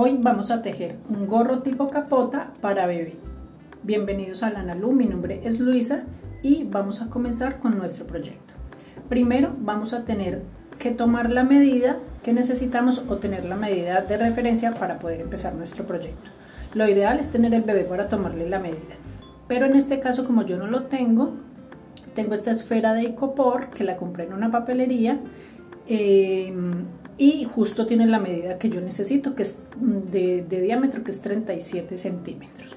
Hoy vamos a tejer un gorro tipo capota para bebé. Bienvenidos a Lanalú, mi nombre es Luisa y vamos a comenzar con nuestro proyecto. Primero vamos a tener que tomar la medida que necesitamos o tener la medida de referencia para poder empezar nuestro proyecto. Lo ideal es tener el bebé para tomarle la medida, pero en este caso, como yo no lo tengo esta esfera de icopor que la compré en una papelería y justo tiene la medida que yo necesito, que es de diámetro, que es 37 centímetros.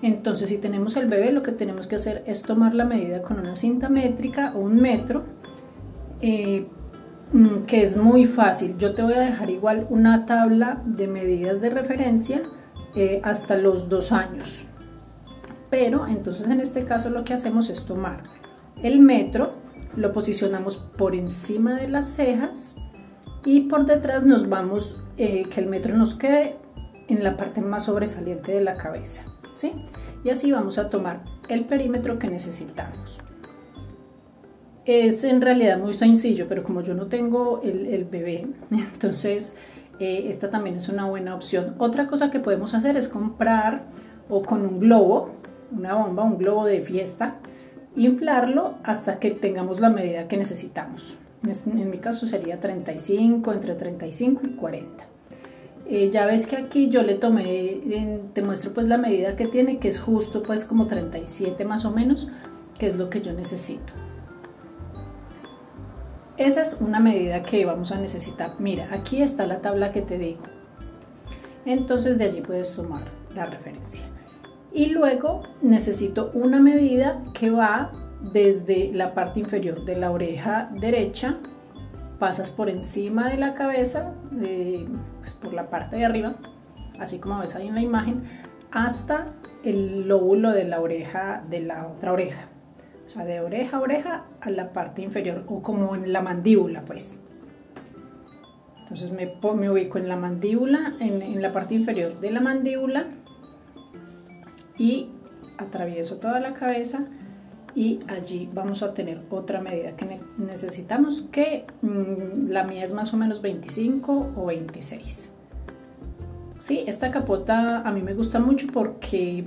Entonces, si tenemos el bebé, lo que tenemos que hacer es tomar la medida con una cinta métrica o un metro, que es muy fácil. Yo te voy a dejar igual una tabla de medidas de referencia hasta los 2 años. Pero entonces en este caso lo que hacemos es tomar el metro, lo posicionamos por encima de las cejas y por detrás nos vamos, que el metro nos quede en la parte más sobresaliente de la cabeza, ¿sí? Y así vamos a tomar el perímetro que necesitamos. Es en realidad muy sencillo, pero como yo no tengo el bebé, entonces esta también es una buena opción. Otra cosa que podemos hacer es comprar o con un globo, una bomba, un globo de fiesta, inflarlo hasta que tengamos la medida que necesitamos. En mi caso sería 35, entre 35 y 40. Ya ves que aquí yo le tomé, te muestro pues la medida que tiene, que es justo pues como 37 más o menos, que es lo que yo necesito. Esa es una medida que vamos a necesitar. Mira, aquí está la tabla que te digo. Entonces de allí puedes tomar la referencia. Y luego necesito una medida que va desde la parte inferior de la oreja derecha, pasas por encima de la cabeza, pues por la parte de arriba, así como ves ahí en la imagen, hasta el lóbulo de la oreja de la otra oreja. O sea, de oreja a oreja a la parte inferior, o como en la mandíbula, pues. Entonces me ubico en la mandíbula, en la parte inferior de la mandíbula, y atravieso toda la cabeza, y allí vamos a tener otra medida que necesitamos, que la mía es más o menos 25 o 26. Sí, esta capota a mí me gusta mucho porque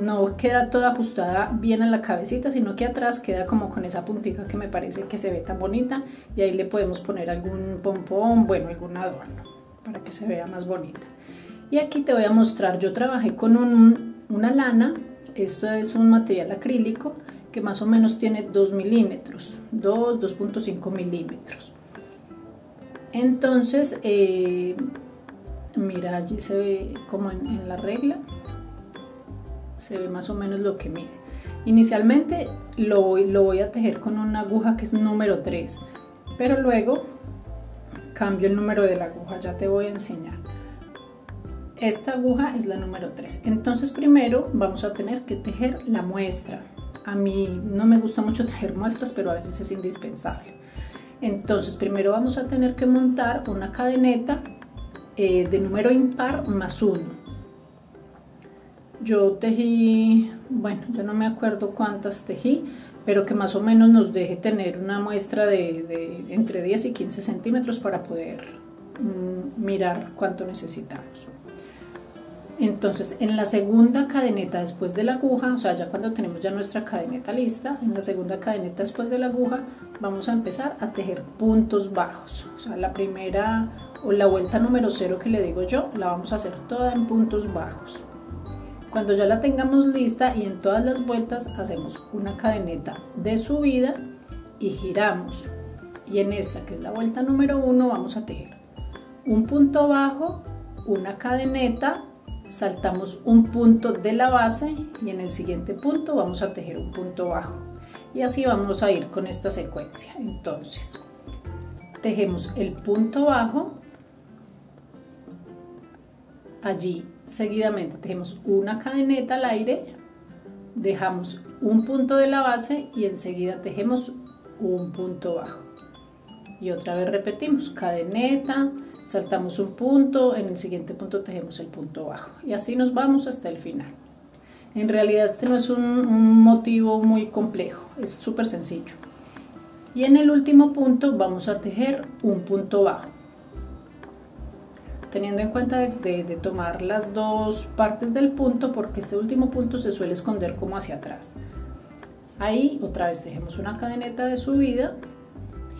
no queda toda ajustada bien a la cabecita, sino que atrás queda como con esa puntita que me parece que se ve tan bonita, y ahí le podemos poner algún pompón, bueno, algún adorno para que se vea más bonita. Y aquí te voy a mostrar, yo trabajé con una lana. Esto es un material acrílico que más o menos tiene 2 milímetros, 2.5 milímetros. Entonces, mira, allí se ve como en la regla, se ve más o menos lo que mide. Inicialmente lo voy a tejer con una aguja que es número 3, pero luego cambio el número de la aguja, ya te voy a enseñar. Esta aguja es la número 3. Entonces primero vamos a tener que tejer la muestra. A mí no me gusta mucho tejer muestras, pero a veces es indispensable. Entonces primero vamos a tener que montar una cadeneta de número impar más 1. Yo tejí, bueno, yo no me acuerdo cuántas tejí, pero que más o menos nos deje tener una muestra de entre 10 y 15 centímetros para poder mirar cuánto necesitamos. Entonces, en la segunda cadeneta después de la aguja, o sea, ya cuando tenemos ya nuestra cadeneta lista, en la segunda cadeneta después de la aguja vamos a empezar a tejer puntos bajos. O sea, la primera o la vuelta número 0 que le digo yo, la vamos a hacer toda en puntos bajos. Cuando ya la tengamos lista, y en todas las vueltas hacemos una cadeneta de subida y giramos. Y en esta, que es la vuelta número 1, vamos a tejer un punto bajo, una cadeneta, saltamos un punto de la base y en el siguiente punto vamos a tejer un punto bajo, y así vamos a ir con esta secuencia. Entonces tejemos el punto bajo, allí seguidamente tejemos una cadeneta al aire, dejamos un punto de la base y enseguida tejemos un punto bajo, y otra vez repetimos cadeneta, saltamos un punto, en el siguiente punto tejemos el punto bajo, y así nos vamos hasta el final. En realidad este no es un motivo muy complejo, es súper sencillo. Y en el último punto vamos a tejer un punto bajo. teniendo en cuenta de tomar las dos partes del punto, porque este último punto se suele esconder como hacia atrás. Ahí otra vez dejemos una cadeneta de subida,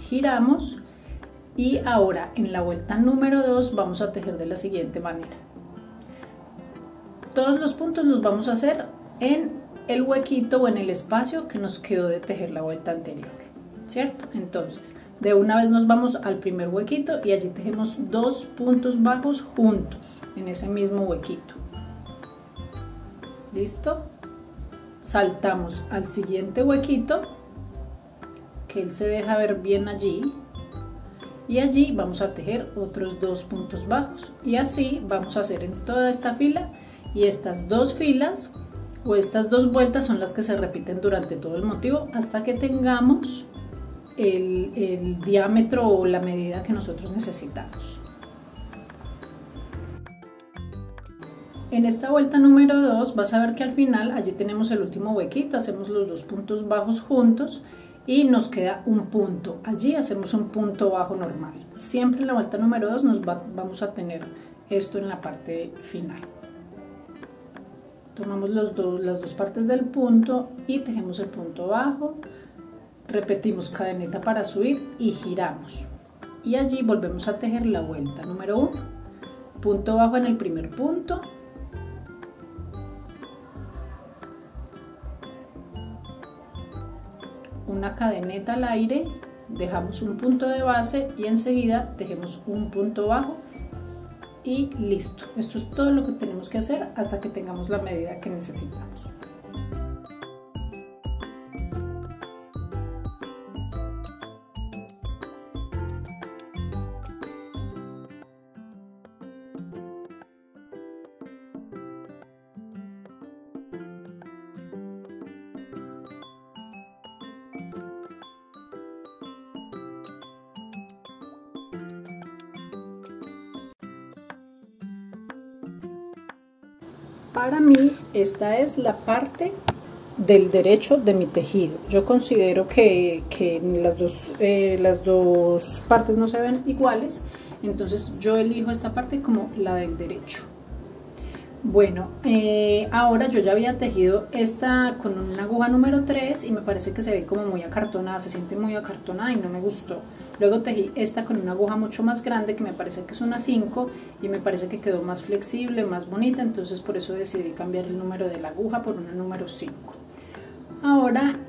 giramos y ahora en la vuelta número 2 vamos a tejer de la siguiente manera. Todos los puntos los vamos a hacer en el huequito o en el espacio que nos quedó de tejer la vuelta anterior, ¿cierto? Entonces de una vez nos vamos al primer huequito y allí tejemos 2 puntos bajos juntos en ese mismo huequito. ¿Listo? Saltamos al siguiente huequito, que él se deja ver bien allí, y allí vamos a tejer otros 2 puntos bajos, y así vamos a hacer en toda esta fila, y estas 2 filas o estas 2 vueltas son las que se repiten durante todo el motivo hasta que tengamos el diámetro o la medida que nosotros necesitamos. En esta vuelta número 2 vas a ver que al final allí tenemos el último huequito, hacemos los 2 puntos bajos juntos y nos queda un punto. Allí hacemos un punto bajo normal. Siempre en la vuelta número 2 vamos a tener esto en la parte final. Tomamos las dos partes del punto y tejemos el punto bajo, repetimos cadeneta para subir y giramos. Y allí volvemos a tejer la vuelta número 1, punto bajo en el primer punto, una cadeneta al aire, dejamos un punto de base y enseguida tejemos un punto bajo y listo. Esto es todo lo que tenemos que hacer hasta que tengamos la medida que necesitamos. Para mí esta es la parte del derecho de mi tejido. Yo considero que las dos partes no se ven iguales, entonces yo elijo esta parte como la del derecho. Bueno, ahora yo ya había tejido esta con una aguja número 3 y me parece que se ve como muy acartonada, se siente muy acartonada y no me gustó. Luego tejí esta con una aguja mucho más grande que me parece que es una 5 y me parece que quedó más flexible, más bonita, entonces por eso decidí cambiar el número de la aguja por una número 5. Ahora,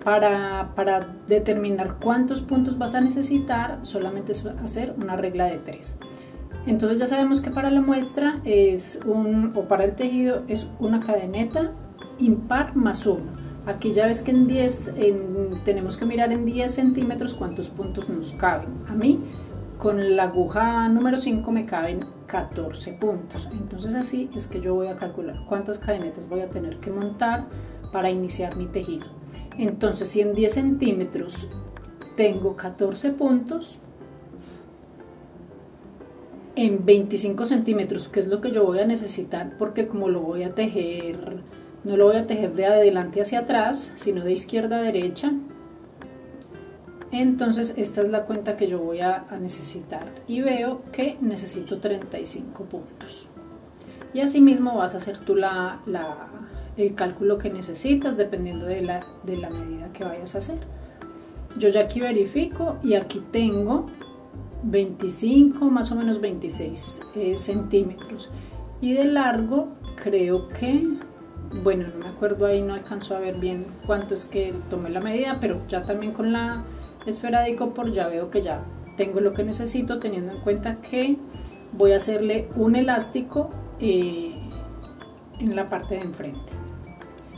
para determinar cuántos puntos vas a necesitar, solamente es hacer una regla de 3. Entonces ya sabemos que para la muestra o para el tejido es una cadeneta impar más 1. Aquí ya ves que tenemos que mirar en 10 centímetros cuántos puntos nos caben. A mí con la aguja número 5 me caben 14 puntos. Entonces así es que yo voy a calcular cuántas cadenetas voy a tener que montar para iniciar mi tejido. Entonces si en 10 centímetros tengo 14 puntos, en 25 centímetros, que es lo que yo voy a necesitar, porque como lo voy a tejer, no lo voy a tejer de adelante hacia atrás, sino de izquierda a derecha, entonces esta es la cuenta que yo voy a necesitar y veo que necesito 35 puntos. Y así mismo vas a hacer tú el cálculo que necesitas dependiendo de la medida que vayas a hacer. Yo ya aquí verifico y aquí tengo 25, más o menos 26 centímetros, y de largo creo que, bueno, no me acuerdo, ahí no alcanzo a ver bien cuánto es que tomé la medida, pero ya también con la esfera de icopor ya veo que ya tengo lo que necesito, teniendo en cuenta que voy a hacerle un elástico en la parte de enfrente.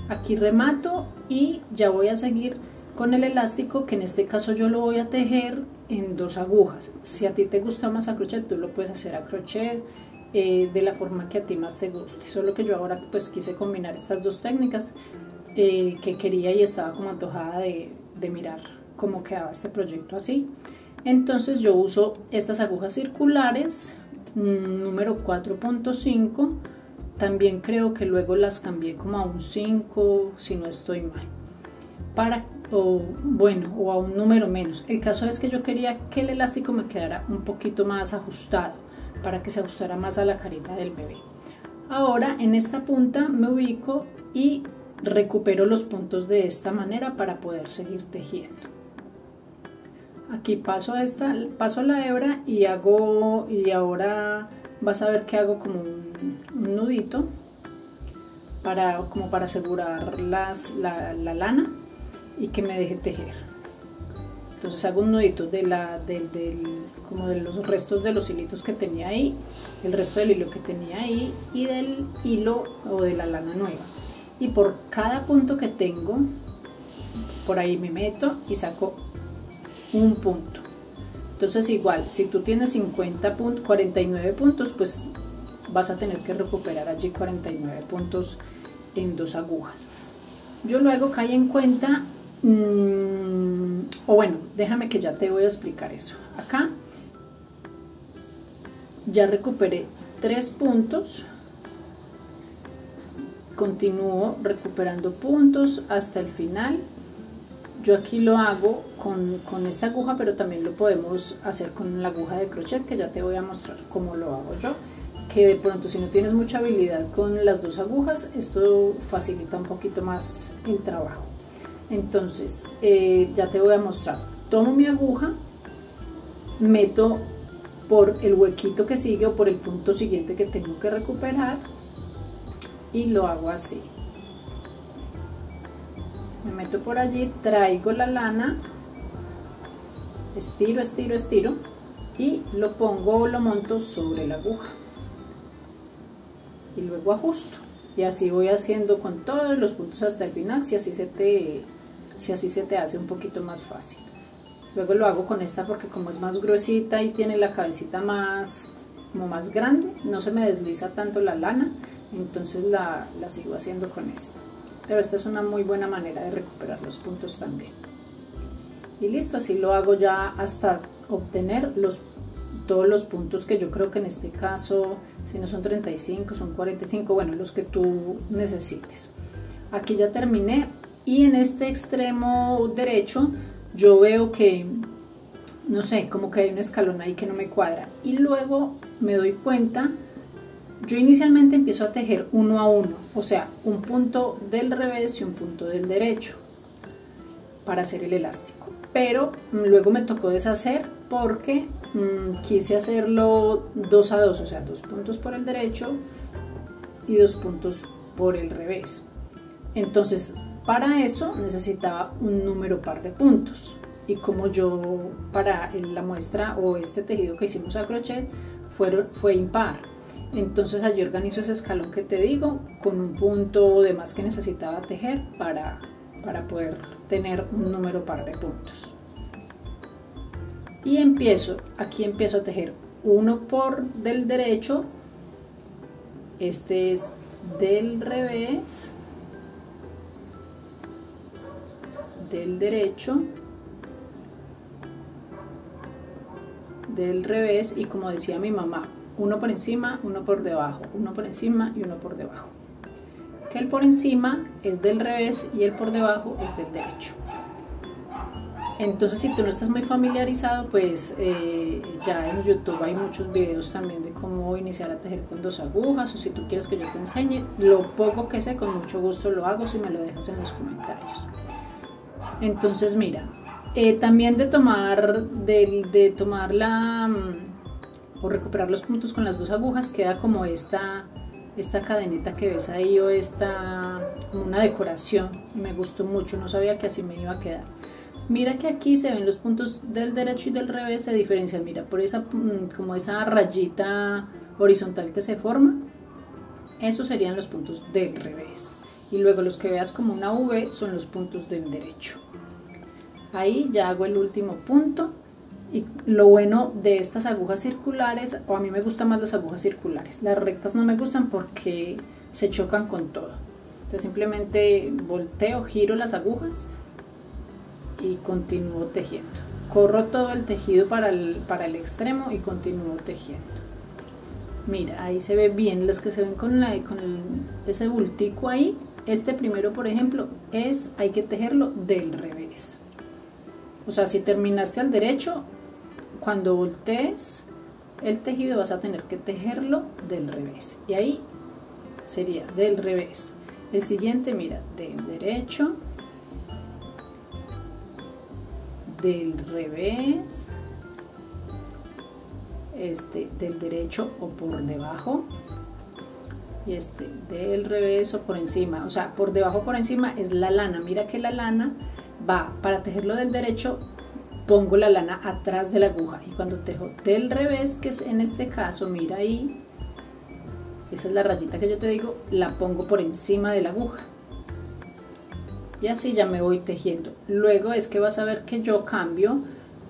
Aquí remato y ya voy a seguir con el elástico, que en este caso yo lo voy a tejer en 2 agujas. Si a ti te gusta más a crochet, tú lo puedes hacer a crochet de la forma que a ti más te guste. Solo que yo ahora pues quise combinar estas 2 técnicas que quería y estaba como antojada de mirar cómo quedaba este proyecto así. Entonces yo uso estas agujas circulares número 4.5. También creo que luego las cambié como a un 5, si no estoy mal. bueno, o a un número menos. El caso es que yo quería que el elástico me quedara un poquito más ajustado para que se ajustara más a la carita del bebé. Ahora en esta punta me ubico y recupero los puntos de esta manera para poder seguir tejiendo. Aquí paso la hebra y ahora vas a ver que hago como un nudito como para asegurar la lana y que me deje tejer. Entonces hago un nudito como de los restos de los hilitos que tenía ahí, el resto del hilo que tenía ahí y del hilo o de la lana nueva. Y por cada punto que tengo, por ahí me meto y saco un punto. Entonces igual, si tú tienes 49 puntos, pues vas a tener que recuperar allí 49 puntos en 2 agujas. Yo luego caí en cuenta, o bueno, déjame que ya te voy a explicar eso. Acá ya recuperé 3 puntos, continúo recuperando puntos hasta el final. Yo aquí lo hago con esta aguja, pero también lo podemos hacer con la aguja de crochet, que ya te voy a mostrar cómo lo hago yo, que de pronto si no tienes mucha habilidad con las 2 agujas, esto facilita un poquito más el trabajo. Entonces ya te voy a mostrar. Tomo mi aguja, meto por el huequito que sigue o por el punto siguiente que tengo que recuperar y lo hago así. Me meto por allí, traigo la lana, estiro, estiro, estiro y lo pongo o lo monto sobre la aguja y luego ajusto, y así voy haciendo con todos los puntos hasta el final, si así se te hace un poquito más fácil. Luego lo hago con esta porque como es más gruesita y tiene la cabecita como más grande, no se me desliza tanto la lana, entonces la sigo haciendo con esta. Pero esta es una muy buena manera de recuperar los puntos también. Y listo, así lo hago ya hasta obtener todos los puntos que yo creo que en este caso, si no son 35, son 45, bueno, los que tú necesites. Aquí ya terminé y en este extremo derecho yo veo que, no sé, como que hay un escalón ahí que no me cuadra. Y luego me doy cuenta. Yo inicialmente empiezo a tejer uno a uno, o sea, un punto del revés y un punto del derecho para hacer el elástico, pero luego me tocó deshacer porque quise hacerlo 2 a 2, o sea, 2 puntos por el derecho y 2 puntos por el revés. Entonces, para eso necesitaba un número par de puntos, y como yo para la muestra o este tejido que hicimos a crochet fue impar. Entonces allí organizo ese escalón que te digo con un punto de más que necesitaba tejer para poder tener un número par de puntos. Y aquí empiezo a tejer uno del derecho, este es del revés, del derecho, del revés y como decía mi mamá, uno por encima, uno por debajo, uno por encima y uno por debajo. Que el por encima es del revés y el por debajo es del derecho. Entonces si tú no estás muy familiarizado, pues ya en YouTube hay muchos videos también de cómo iniciar a tejer con 2 agujas, o si tú quieres que yo te enseñe, lo poco que sé con mucho gusto lo hago si me lo dejas en los comentarios. Entonces mira, también de tomar o recuperar los puntos con las 2 agujas queda como esta cadenita que ves ahí, o como una decoración. Me gustó mucho, no sabía que así me iba a quedar. Mira que aquí se ven los puntos del derecho y del revés, se diferencian, mira, por como esa rayita horizontal que se forma, esos serían los puntos del revés, y luego los que veas como una V son los puntos del derecho. Ahí ya hago el último punto. Y lo bueno de estas agujas circulares, o a mí me gustan más las agujas circulares, las rectas no me gustan porque se chocan con todo. Entonces simplemente volteo, giro las agujas y continúo tejiendo. Corro todo el tejido para el extremo y continúo tejiendo. Mira, ahí se ve bien, las que se ven con ese bultico ahí este primero, por ejemplo, hay que tejerlo del revés. O sea, si terminaste al derecho, cuando voltees el tejido vas a tener que tejerlo del revés. Y ahí sería del revés. El siguiente, mira, del derecho, del revés, este del derecho o por debajo, y este del revés o por encima. O sea, por debajo o por encima es la lana. Mira que la lana va, para tejerlo del derecho, pongo la lana atrás de la aguja, y cuando tejo del revés, que es en este caso, mira ahí, esa es la rayita que yo te digo, la pongo por encima de la aguja, y así ya me voy tejiendo. Luego es que vas a ver que yo cambio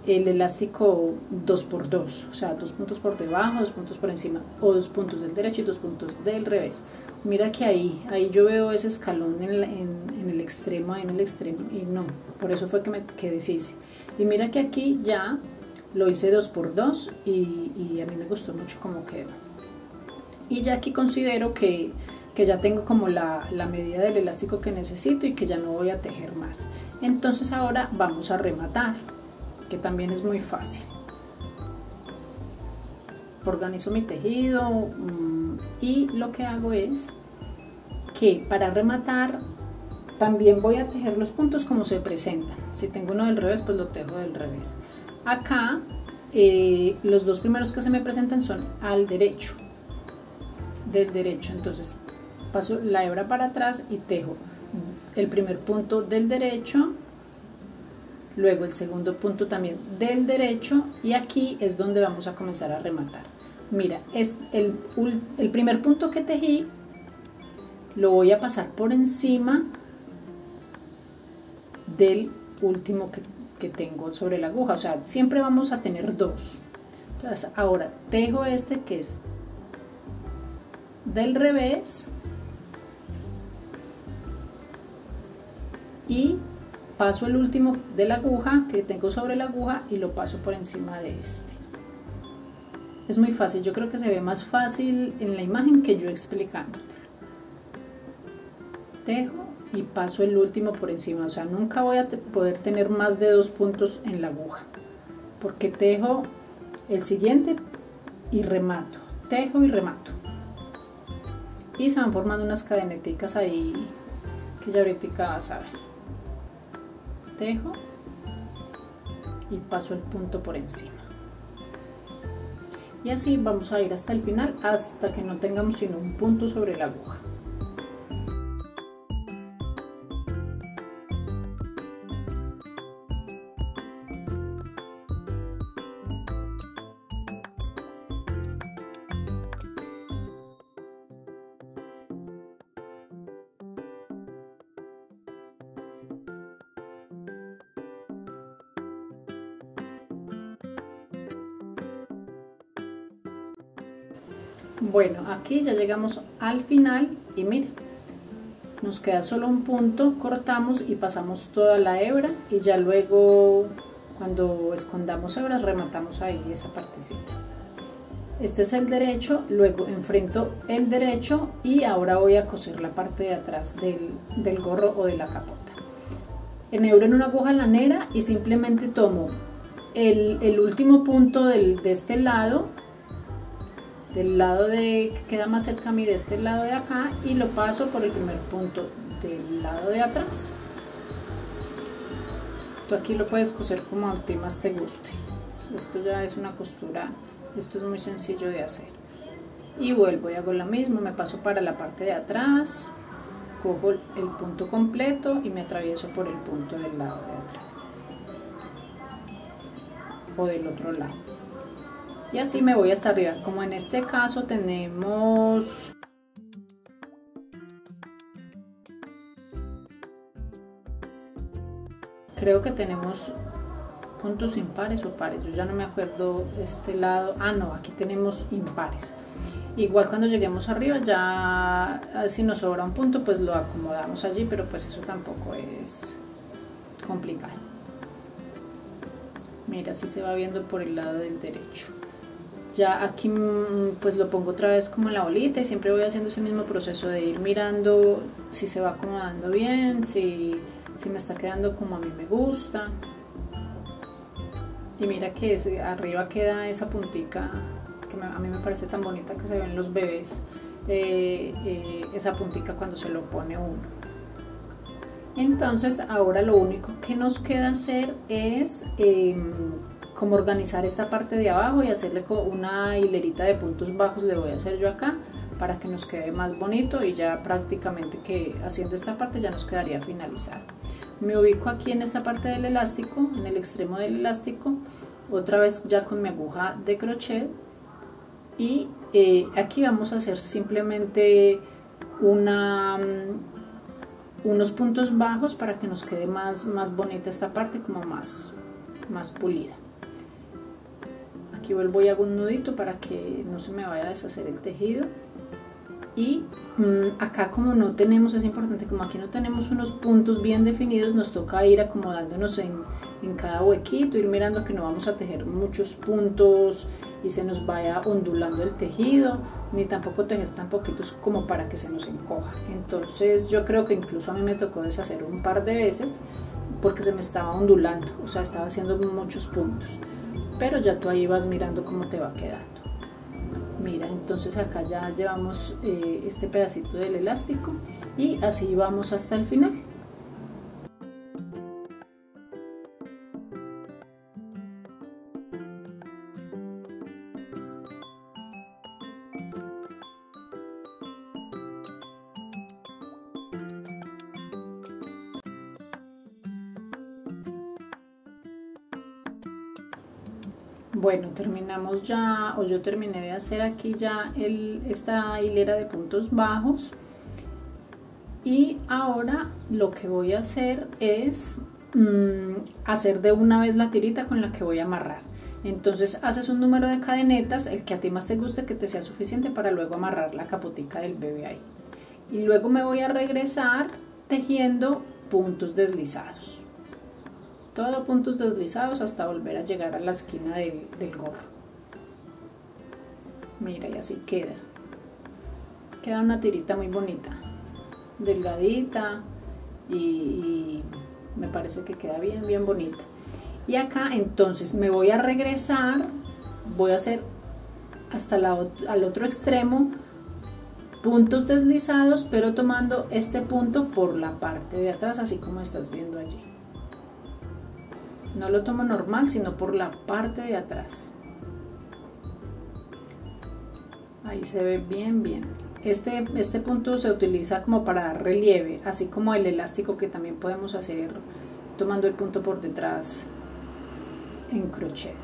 el elástico 2×2, o sea, 2 puntos por debajo, 2 puntos por encima, o 2 puntos del derecho y 2 puntos del revés. Mira que ahí yo veo ese escalón en el extremo, y no, por eso fue que deshice. Y mira que aquí ya lo hice 2×2 y a mí me gustó mucho cómo quedó. Y ya aquí considero que ya tengo como la medida del elástico que necesito y que ya no voy a tejer más. Entonces ahora vamos a rematar, que también es muy fácil. Organizo mi tejido y lo que hago es que para rematar también voy a tejer los puntos como se presentan. Si tengo uno del revés, pues lo tejo del revés. Acá los dos primeros que se me presentan son al derecho, del derecho. Entonces paso la hebra para atrás y tejo el primer punto del derecho, luego el segundo punto también del derecho, y aquí es donde vamos a comenzar a rematar. Mira, es el primer punto que tejí, lo voy a pasar por encima del último que tengo sobre la aguja. O sea, siempre vamos a tener dos. Entonces ahora tejo este que es del revés y paso el último de la aguja que tengo sobre la aguja y lo paso por encima de este. Es muy fácil, yo creo que se ve más fácil en la imagen que yo explicándote. Tejo y paso el último por encima, o sea, nunca voy a poder tener más de 2 puntos en la aguja, porque tejo el siguiente y remato, tejo y remato, y se van formando unas cadeneticas ahí que ya ahorita vas a ver. Tejo y paso el punto por encima, y así vamos a ir hasta el final, hasta que no tengamos sino un punto sobre la aguja. Bueno, aquí ya llegamos al final y mira, nos queda solo un punto, cortamos y pasamos toda la hebra, y ya luego cuando escondamos hebras rematamos ahí esa partecita. Este es el derecho, luego enfrento el derecho y ahora voy a coser la parte de atrás del gorro o de la capota. Enhebro en una aguja lanera y simplemente tomo el último punto de este lado, del lado que queda más cerca a mí, de este lado de acá, y lo paso por el primer punto del lado de atrás. Tú aquí lo puedes coser como a ti más te guste. Esto ya es una costura, esto es muy sencillo de hacer. Y vuelvo y hago lo mismo, me paso para la parte de atrás, cojo el punto completo y me atravieso por el punto del lado de atrás o del otro lado. Y así me voy hasta arriba. Como en este caso tenemos creo que tenemos puntos impares o pares, yo ya no me acuerdo este lado. Ah, no, aquí tenemos impares. Igual cuando lleguemos arriba, ya si nos sobra un punto, pues lo acomodamos allí, pero pues eso tampoco es complicado. Mira, así se va viendo por el lado del derecho. Ya aquí pues lo pongo otra vez como en la bolita y siempre voy haciendo ese mismo proceso de ir mirando si se va acomodando bien, si me está quedando como a mí me gusta. Y mira que arriba queda esa puntica que a mí me parece tan bonita, que se ven los bebés, esa puntica cuando se lo pone uno. Entonces ahora lo único que nos queda hacer es como organizar esta parte de abajo y hacerle una hilerita de puntos bajos. Le voy a hacer yo acá para que nos quede más bonito, y ya prácticamente que haciendo esta parte ya nos quedaría finalizado. Me ubico aquí en esta parte del elástico, en el extremo del elástico, otra vez ya con mi aguja de crochet, y aquí vamos a hacer simplemente unos puntos bajos para que nos quede más bonita esta parte, como más pulida. Aquí vuelvo y hago un nudito para que no se me vaya a deshacer el tejido. Y acá, como no tenemos, es importante, como aquí no tenemos unos puntos bien definidos, nos toca ir acomodándonos en cada huequito, ir mirando que no vamos a tejer muchos puntos y se nos vaya ondulando el tejido, ni tampoco tejer tan poquitos como para que se nos encoja. Entonces yo creo que incluso a mí me tocó deshacer un par de veces porque se me estaba ondulando, o sea, estaba haciendo muchos puntos, pero ya tú ahí vas mirando cómo te va quedando. Mira, entonces acá ya llevamos este pedacito del elástico y así vamos hasta el final. Bueno, terminamos ya, o yo terminé de hacer aquí ya esta hilera de puntos bajos, y ahora lo que voy a hacer es hacer de una vez la tirita con la que voy a amarrar. Entonces haces un número de cadenetas, el que a ti más te guste, que te sea suficiente para luego amarrar la capotica del bebé ahí, y luego me voy a regresar tejiendo puntos deslizados. Todo puntos deslizados hasta volver a llegar a la esquina del gorro. Mira, y así queda una tirita muy bonita, delgadita, y me parece que queda bien bonita. Y acá entonces me voy a regresar, voy a hacer hasta al otro extremo puntos deslizados, pero tomando este punto por la parte de atrás, así como estás viendo allí. No lo tomo normal, sino por la parte de atrás. Ahí se ve bien. Este punto se utiliza como para dar relieve, así como el elástico, que también podemos hacer tomando el punto por detrás en crochet.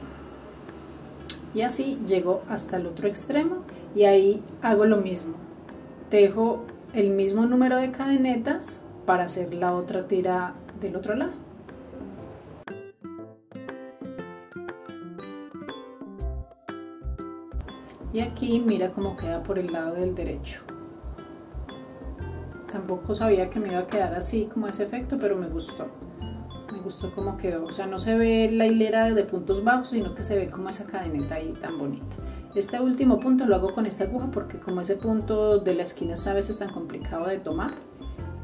Y así llego hasta el otro extremo, y ahí hago lo mismo. Tejo el mismo número de cadenetas para hacer la otra tira del otro lado. Y aquí mira cómo queda por el lado del derecho. Tampoco sabía que me iba a quedar así como ese efecto, pero me gustó cómo quedó. O sea, no se ve la hilera de puntos bajos, sino que se ve como esa cadeneta ahí tan bonita. Este último punto lo hago con esta aguja porque como ese punto de la esquina a veces es tan complicado de tomar,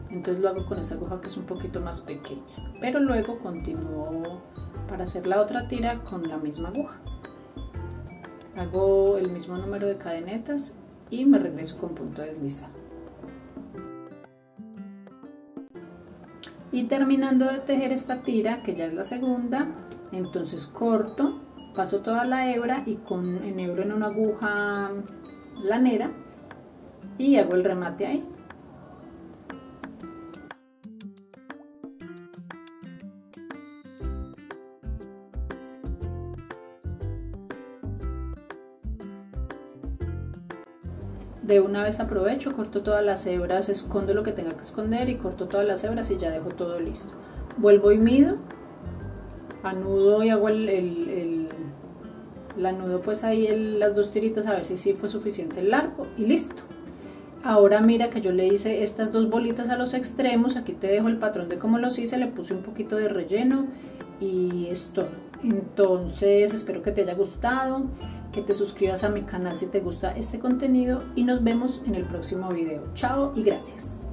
entonces lo hago con esta aguja que es un poquito más pequeña. Pero luego continúo para hacer la otra tira con la misma aguja. Hago el mismo número de cadenetas y me regreso con punto deslizado. Y terminando de tejer esta tira, que ya es la segunda, entonces corto, paso toda la hebra y enhebro en una aguja lanera y hago el remate ahí. De una vez aprovecho, corto todas las hebras, escondo lo que tenga que esconder y corto todas las hebras y ya dejo todo listo. Vuelvo y mido, anudo y hago la anudo pues ahí las dos tiritas a ver si sí fue suficiente largo y listo. Ahora mira que yo le hice estas dos bolitas a los extremos, aquí te dejo el patrón de cómo los hice, le puse un poquito de relleno y es todo. Entonces espero que te haya gustado, que te suscribas a mi canal si te gusta este contenido y nos vemos en el próximo video. Chao y gracias.